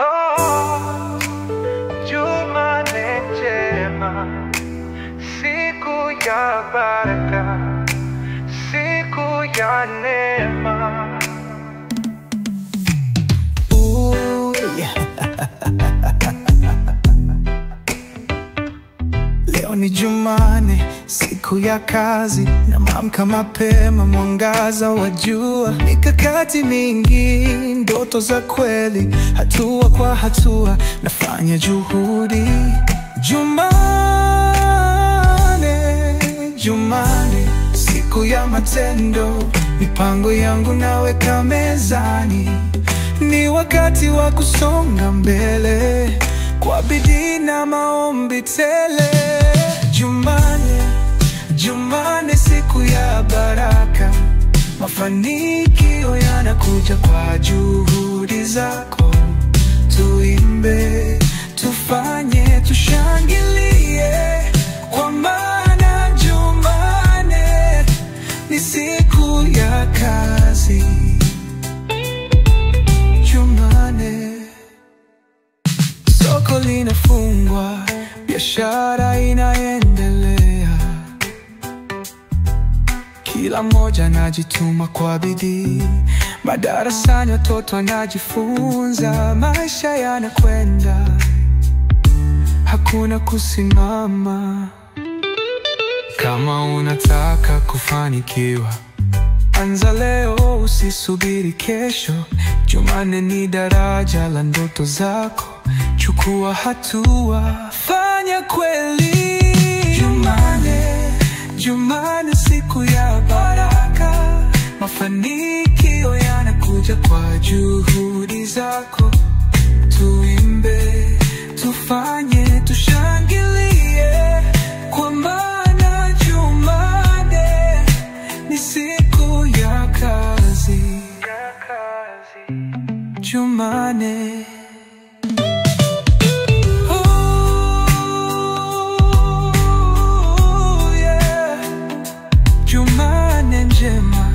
Oh, Jumane njema, siku ya baraka, siku ya neema. Leo ni Jumane, siku ya kazi, naamka mapema, mwangaza wa jua, mikakati mingi, ndoto za kweli, hatua kwa hatua, nafanya juhudi. Jumane, siku ya matendo, mipango yangu naweka mezani. Ni wakati wa kusonga mbele, kwa bidii na maombi tele. Jumane, siku ya baraka, mafanikio yanakuja kwa juhudi zako. Tuimbe, tufanye, tushangilie, kwa maana Jumane ni siku ya kazi. Jumane, soko linafungwa, biashara inaendelea, kila mmoja anajituma kwa bidii. Madarasani watoto wanajifunza, maisha yanakwenda, hakuna kusimama. Kama unataka kufanikiwa, anza leo, usisubiri kesho. Jumane ni daraja la ndoto zako, chukua hatua, fanya kweli. Jumane, siku ya baraka, mafanikio yanakuja kwa juhudi zako. Tuimbe, tufanye, tushangilie, kwa maana Jumane ni siku ya kazi. Jumane, Jumane njema,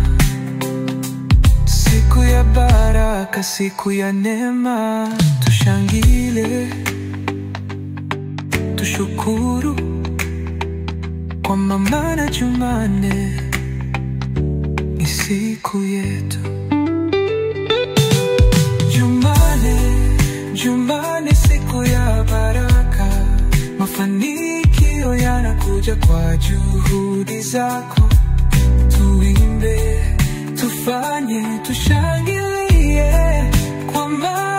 siku ya baraka, siku ya neema. Tushangile, tushukuru, kwa maana Jumane ni siku yetu. Jumane, siku ya baraka, mafanikio yanakuja kwa juhudi zako. Tuimbe, tufanye, tushangilie, kwa maana